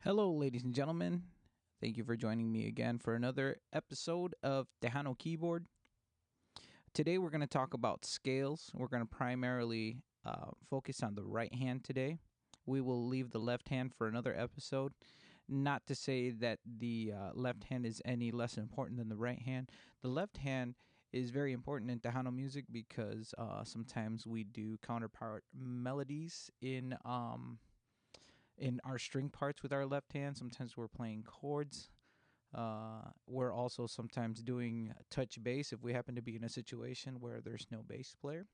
Hello, ladies and gentlemen. Thank you for joining me again for another episode of Tejano Keyboard. Today, we're going to talk about scales. We're going to primarily focus on the right hand today. We will leave the left hand for another episode. Not to say that the left hand is any less important than the right hand. The left hand is very important in Tejano music because sometimes we do counterpart melodies in our string parts with our left hand. Sometimes we're playing chords. We're also sometimes doing touch bass if we happen to be in a situation where there's no bass player.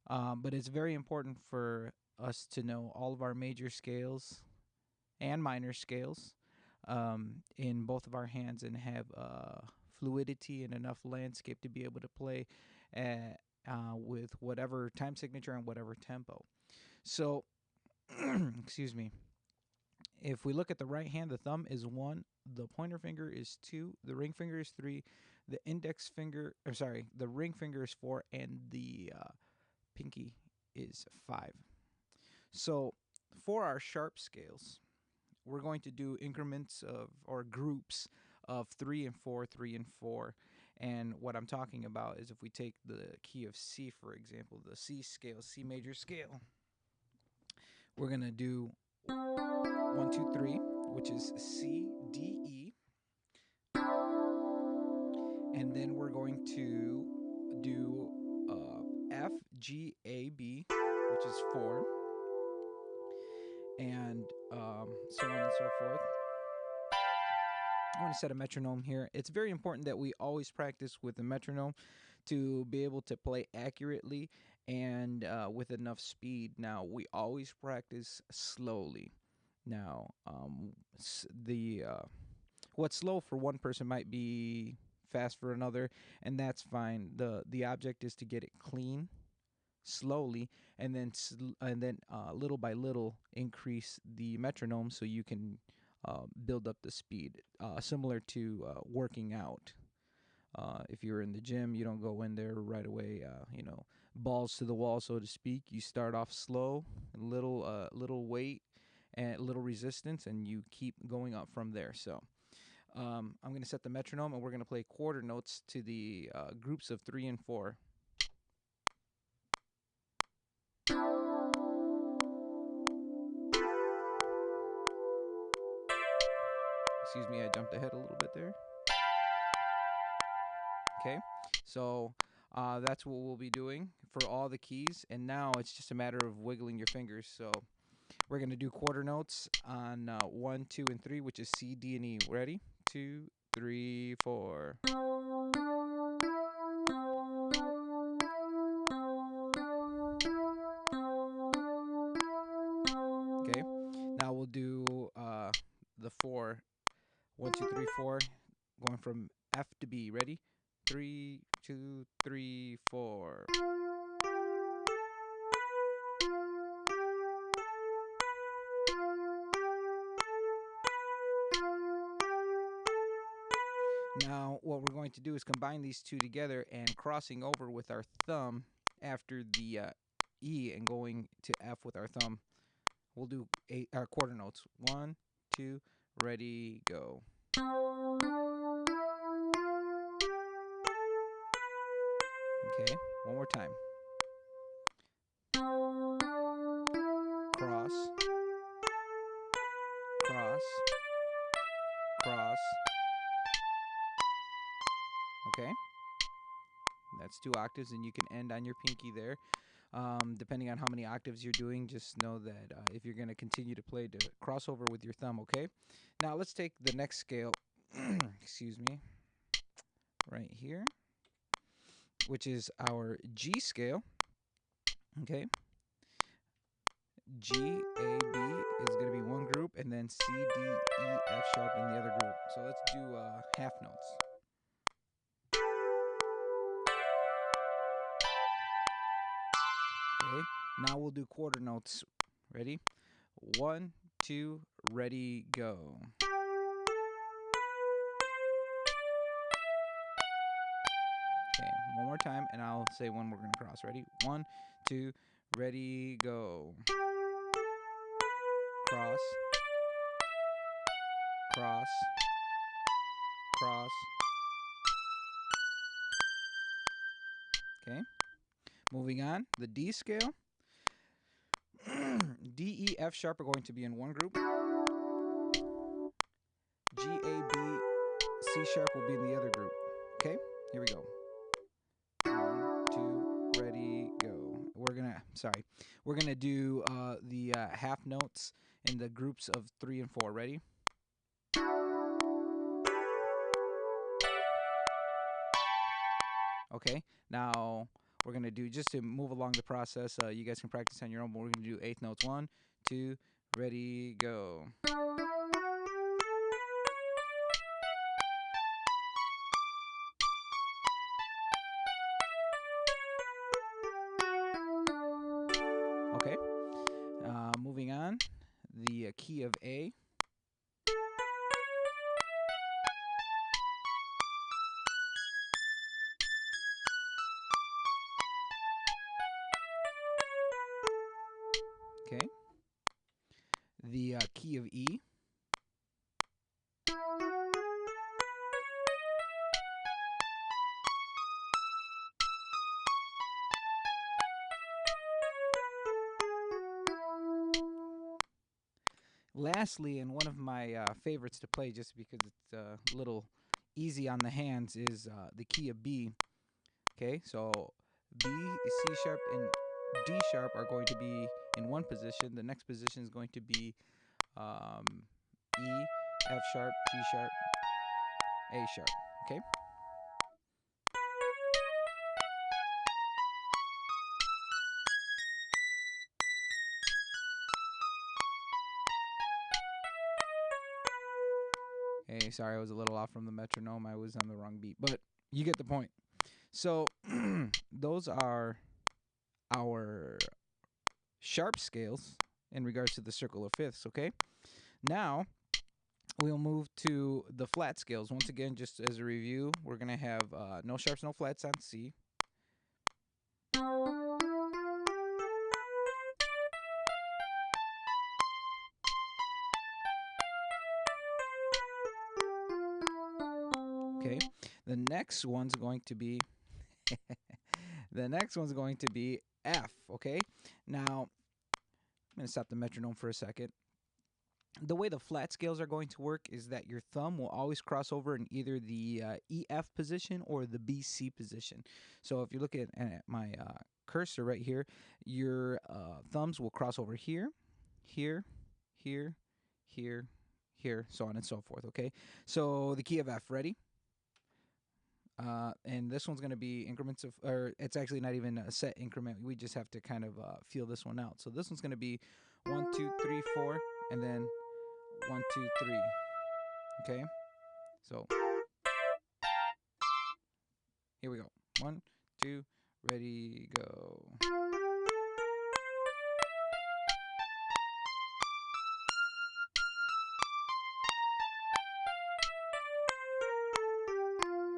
But it's very important for us to know all of our major scales and minor scales in both of our hands and have fluidity and enough landscape to be able to play with whatever time signature and whatever tempo. So, excuse me. If we look at the right hand, the thumb is 1, the pointer finger is 2, the ring finger is 3, the ring finger is 4, and the pinky is 5. So for our sharp scales, we're going to do increments of or groups of 3 and 4, 3 and 4. And what I'm talking about is if we take the key of C, for example, the C scale, C major scale, we're going to do 1, 2, 3, which is C, D, E. And then we're going to do F, G, A, B, which is 4. And so on and so forth. I want to set a metronome here. It's very important that we always practice with a metronome to be able to play accurately and with enough speed. Now, we always practice slowly. Now, what's slow for one person might be fast for another, and that's fine. The object is to get it clean, slowly, and then little by little increase the metronome so you can build up the speed. Similar to working out. If you're in the gym, you don't go in there right away, balls to the wall, so to speak. You start off slow, little weight, and little resistance, and you keep going up from there. So I'm going to set the metronome, and we're going to play quarter notes to the groups of 3 and 4. Excuse me, I jumped ahead a little bit there. Okay, so that's what we'll be doing for all the keys, and now it's just a matter of wiggling your fingers. So we're going to do quarter notes on 1, 2, and 3, which is C, D, and E. Ready? 2, 3, 4. Okay, now we'll do the 4. 1, 2, 3, 4, going from F to B. Ready? 3, 2, 3, 4. Now, what we're going to do is combine these two together and crossing over with our thumb after the E and going to F with our thumb. We'll do quarter notes. 1, 2, ready, go. Okay, one more time. Cross, cross, cross. Okay, that's 2 octaves, and you can end on your pinky there. Depending on how many octaves you're doing, just know that if you're going to continue to play, to cross over with your thumb, okay? Now, let's take the next scale, excuse me, right here, which is our G scale, okay? G, A, B is going to be one group, and then C, D, E, F sharp in the other group. So let's do half notes. Okay, now we'll do quarter notes. Ready? 1, 2, ready, go. Okay, one more time, and I'll say when we're going to cross. Ready? 1, 2, ready, go. Cross, cross, cross. Okay. Moving on, the D scale. D, E, F sharp are going to be in one group. G, A, B, C sharp will be in the other group. Okay, here we go. 1, 2, ready, go. We're gonna do the half notes in the groups of 3 and 4. Ready? Okay, now we're gonna do, just to move along the process, you guys can practice on your own, but we're gonna do eighth notes. 1, 2, ready, go. Okay, moving on, the key of A. Okay, the key of E. Lastly, and one of my favorites to play, just because it's a little easy on the hands, is the key of B. Okay, so B, C sharp, and D sharp are going to be in one position. The next position is going to be E, F sharp, G sharp, A sharp. Okay. Hey, sorry, I was a little off from the metronome. I was on the wrong beat, but you get the point. So those are our sharp scales in regards to the circle of fifths. Okay. Now we'll move to the flat scales. Once again, just as a review, we're gonna have no sharps, no flats on C. Okay. The next one's going to be F. Okay. Now I'm gonna stop the metronome for a second. The way the flat scales are going to work is that your thumb will always cross over in either the EF position or the BC position. So if you're looking at my cursor right here, your thumbs will cross over here, here, here, here, here, so on and so forth. Okay, so the key of F, ready? And this one's going to be increments of, or it's actually not even a set increment. We just have to kind of feel this one out. So this one's going to be 1, 2, 3, 4, and then 1, 2, 3. Okay, so here we go. 1, 2, ready, go.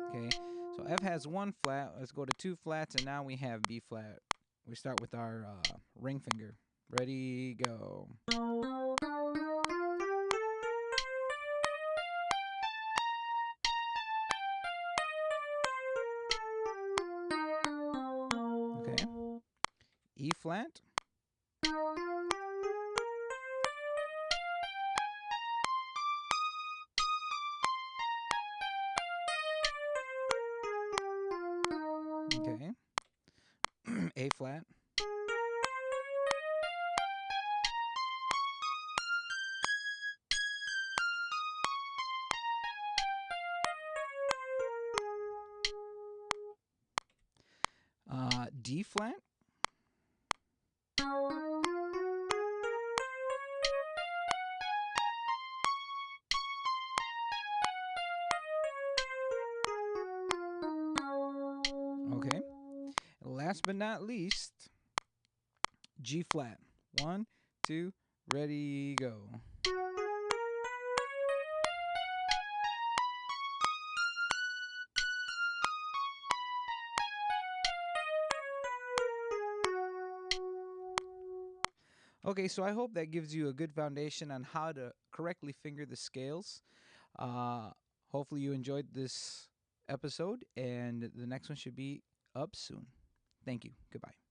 Okay, so F has 1 flat. Let's go to 2 flats, and now we have B flat. We start with our ring finger. Ready, go. Okay, E flat. Okay, A flat. D flat. Okay. Last but not least, G flat. 1, 2, ready, go. Okay, so I hope that gives you a good foundation on how to correctly finger the scales. Uh, Hopefully, you enjoyed this episode, and the next one should be up soon. Thank you. Goodbye.